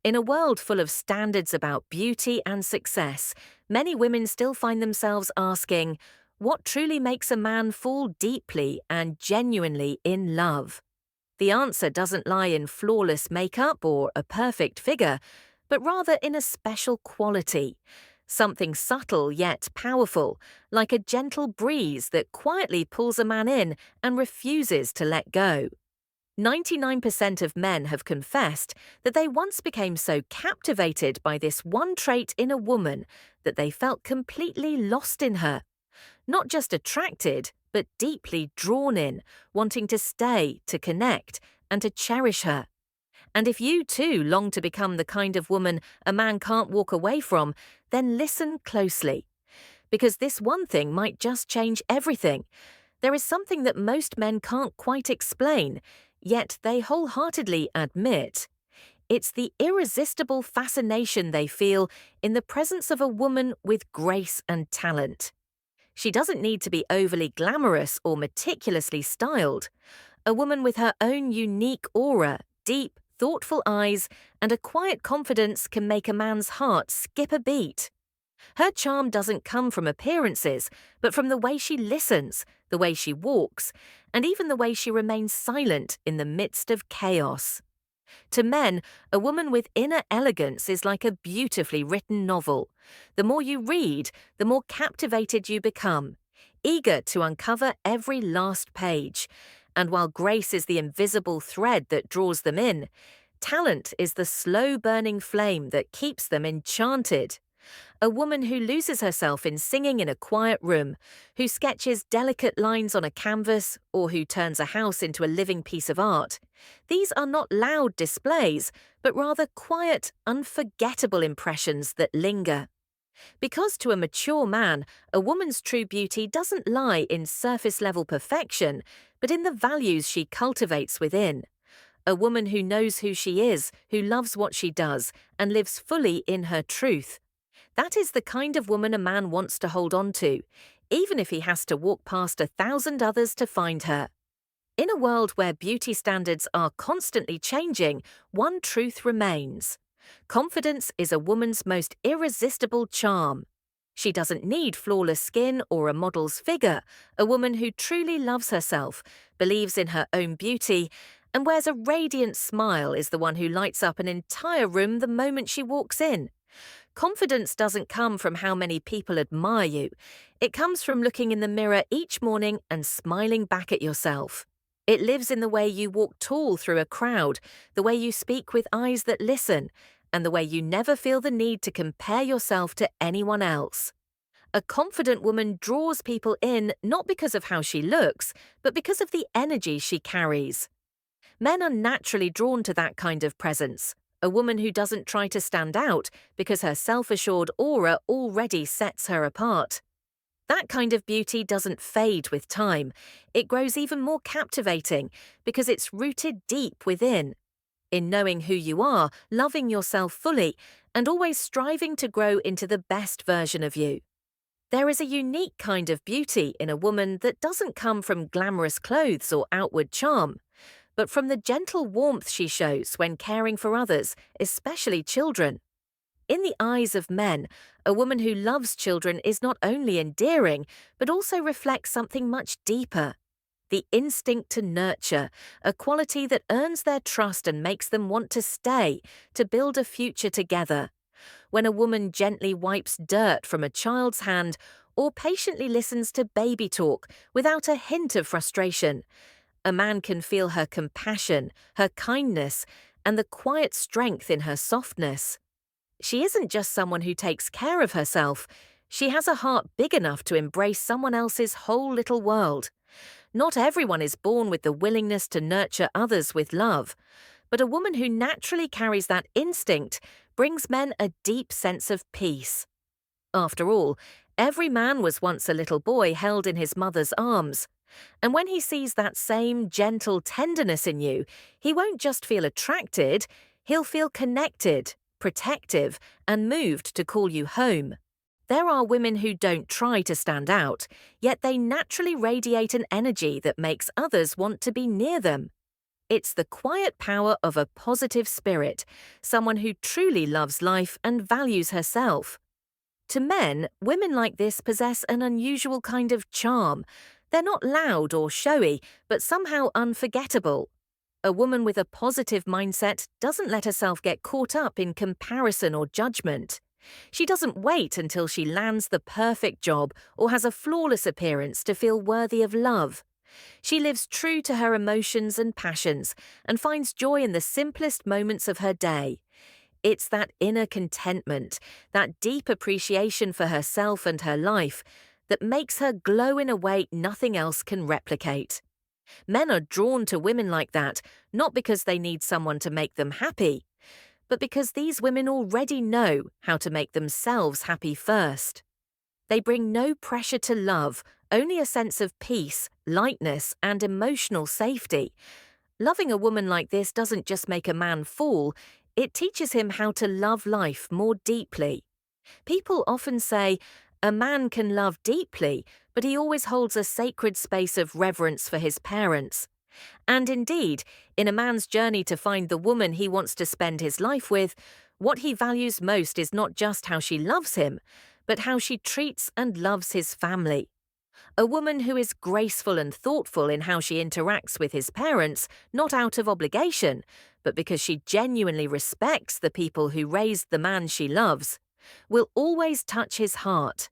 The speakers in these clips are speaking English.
In a world full of standards about beauty and success, many women still find themselves asking, what truly makes a man fall deeply and genuinely in love? The answer doesn't lie in flawless makeup or a perfect figure, but rather in a special quality. Something subtle yet powerful, like a gentle breeze that quietly pulls a man in and refuses to let go. 99% of men have confessed that they once became so captivated by this one trait in a woman that they felt completely lost in her. Not just attracted, but deeply drawn in, wanting to stay, to connect, and to cherish her. And if you too long to become the kind of woman a man can't walk away from, then listen closely. Because this one thing might just change everything. There is something that most men can't quite explain, yet they wholeheartedly admit. It's the irresistible fascination they feel in the presence of a woman with grace and talent. She doesn't need to be overly glamorous or meticulously styled. A woman with her own unique aura, deep, thoughtful eyes, and a quiet confidence can make a man's heart skip a beat. Her charm doesn't come from appearances, but from the way she listens, the way she walks, and even the way she remains silent in the midst of chaos. To men, a woman with inner elegance is like a beautifully written novel. The more you read, the more captivated you become, eager to uncover every last page. And while grace is the invisible thread that draws them in, talent is the slow-burning flame that keeps them enchanted. A woman who loses herself in singing in a quiet room, who sketches delicate lines on a canvas, or who turns a house into a living piece of art. These are not loud displays, but rather quiet, unforgettable impressions that linger. Because to a mature man, a woman's true beauty doesn't lie in surface-level perfection, but in the values she cultivates within. A woman who knows who she is, who loves what she does, and lives fully in her truth. That is the kind of woman a man wants to hold on to, even if he has to walk past 1,000 others to find her. In a world where beauty standards are constantly changing, one truth remains. Confidence is a woman's most irresistible charm. She doesn't need flawless skin or a model's figure. A woman who truly loves herself, believes in her own beauty, and wears a radiant smile is the one who lights up an entire room the moment she walks in. Confidence doesn't come from how many people admire you. It comes from looking in the mirror each morning and smiling back at yourself. It lives in the way you walk tall through a crowd, the way you speak with eyes that listen, and the way you never feel the need to compare yourself to anyone else. A confident woman draws people in not because of how she looks, but because of the energy she carries. Men are naturally drawn to that kind of presence. A woman who doesn't try to stand out because her self-assured aura already sets her apart. That kind of beauty doesn't fade with time. It grows even more captivating because it's rooted deep within. In knowing who you are, loving yourself fully, and always striving to grow into the best version of you. There is a unique kind of beauty in a woman that doesn't come from glamorous clothes or outward charm, but from the gentle warmth she shows when caring for others, especially children. In the eyes of men, a woman who loves children is not only endearing, but also reflects something much deeper. The instinct to nurture, a quality that earns their trust and makes them want to stay, to build a future together. When a woman gently wipes dirt from a child's hand or patiently listens to baby talk without a hint of frustration, a man can feel her compassion, her kindness, and the quiet strength in her softness. She isn't just someone who takes care of herself. She has a heart big enough to embrace someone else's whole little world. Not everyone is born with the willingness to nurture others with love, but a woman who naturally carries that instinct brings men a deep sense of peace. After all, every man was once a little boy held in his mother's arms. And when he sees that same gentle tenderness in you, he won't just feel attracted, he'll feel connected, protective, and moved to call you home. There are women who don't try to stand out, yet they naturally radiate an energy that makes others want to be near them. It's the quiet power of a positive spirit, someone who truly loves life and values herself. To men, women like this possess an unusual kind of charm. They're not loud or showy, but somehow unforgettable. A woman with a positive mindset doesn't let herself get caught up in comparison or judgment. She doesn't wait until she lands the perfect job or has a flawless appearance to feel worthy of love. She lives true to her emotions and passions and finds joy in the simplest moments of her day. It's that inner contentment, that deep appreciation for herself and her life, that makes her glow in a way nothing else can replicate. Men are drawn to women like that, not because they need someone to make them happy, but because these women already know how to make themselves happy first. They bring no pressure to love, only a sense of peace, lightness, and emotional safety. Loving a woman like this doesn't just make a man fall, it teaches him how to love life more deeply. People often say, a man can love deeply, but he always holds a sacred space of reverence for his parents. And indeed, in a man's journey to find the woman he wants to spend his life with, what he values most is not just how she loves him, but how she treats and loves his family. A woman who is graceful and thoughtful in how she interacts with his parents, not out of obligation, but because she genuinely respects the people who raised the man she loves, will always touch his heart.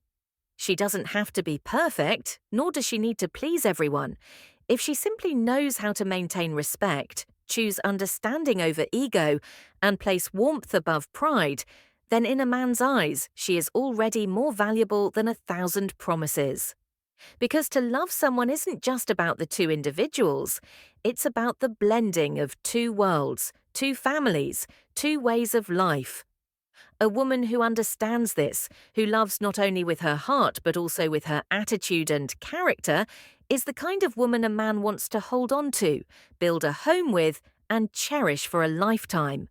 She doesn't have to be perfect, nor does she need to please everyone. If she simply knows how to maintain respect, choose understanding over ego, and place warmth above pride, then in a man's eyes, she is already more valuable than 1,000 promises. Because to love someone isn't just about the two individuals, it's about the blending of two worlds, two families, two ways of life. A woman who understands this, who loves not only with her heart but also with her attitude and character, is the kind of woman a man wants to hold on to, build a home with, and cherish for a lifetime.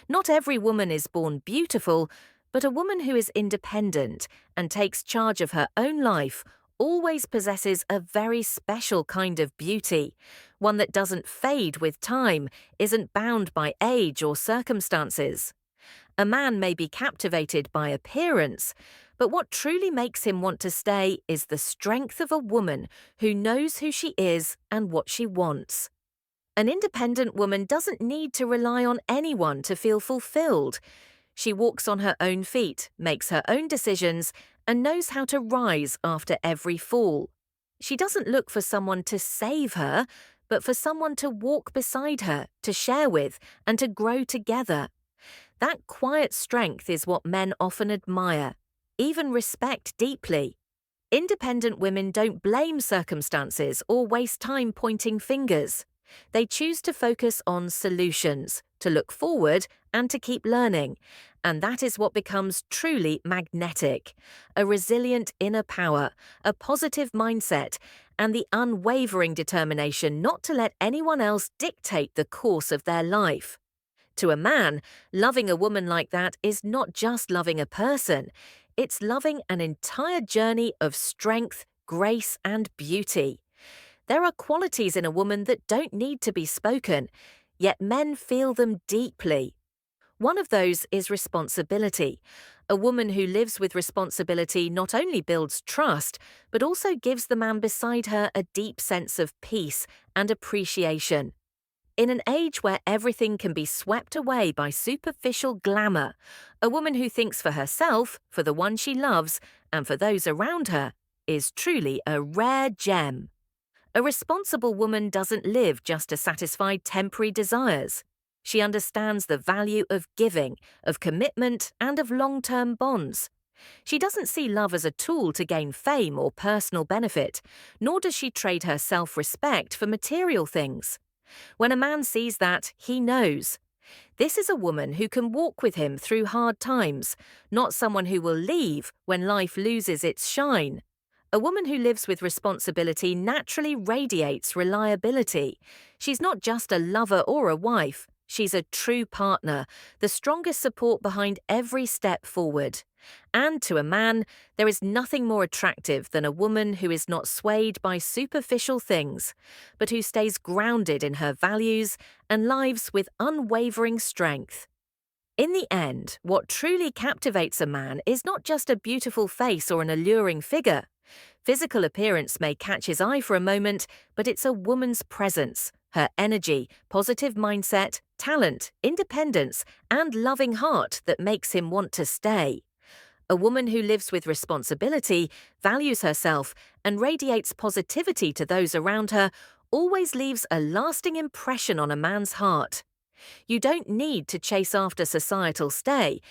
Not every woman is born beautiful, but a woman who is independent and takes charge of her own life always possesses a very special kind of beauty, one that doesn't fade with time, isn't bound by age or circumstances. A man may be captivated by appearance, but what truly makes him want to stay is the strength of a woman who knows who she is and what she wants. An independent woman doesn't need to rely on anyone to feel fulfilled. She walks on her own feet, makes her own decisions, and knows how to rise after every fall. She doesn't look for someone to save her, but for someone to walk beside her, to share with, and to grow together. That quiet strength is what men often admire, even respect deeply. Independent women don't blame circumstances or waste time pointing fingers. They choose to focus on solutions, to look forward, and to keep learning. And that is what becomes truly magnetic. A resilient inner power, a positive mindset, and the unwavering determination not to let anyone else dictate the course of their life. To a man, loving a woman like that is not just loving a person. It's loving an entire journey of strength, grace, and beauty. There are qualities in a woman that don't need to be spoken, yet men feel them deeply. One of those is responsibility. A woman who lives with responsibility not only builds trust, but also gives the man beside her a deep sense of peace and appreciation. In an age where everything can be swept away by superficial glamour, a woman who thinks for herself, for the one she loves, and for those around her is truly a rare gem. A responsible woman doesn't live just to satisfy temporary desires. She understands the value of giving, of commitment, and of long-term bonds. She doesn't see love as a tool to gain fame or personal benefit, nor does she trade her self-respect for material things. When a man sees that, he knows. This is a woman who can walk with him through hard times, not someone who will leave when life loses its shine. A woman who lives with responsibility naturally radiates reliability. She's not just a lover or a wife, She's a true partner, the strongest support behind every step forward. And to a man, there is nothing more attractive than a woman who is not swayed by superficial things, but who stays grounded in her values and lives with unwavering strength. In the end, what truly captivates a man is not just a beautiful face or an alluring figure. Physical appearance may catch his eye for a moment, but it's a woman's presence, her energy, positive mindset, talent, independence, and loving heart that makes him want to stay. A woman who lives with responsibility, values herself, and radiates positivity to those around her always leaves a lasting impression on a man's heart. You don't need to chase after societal stay,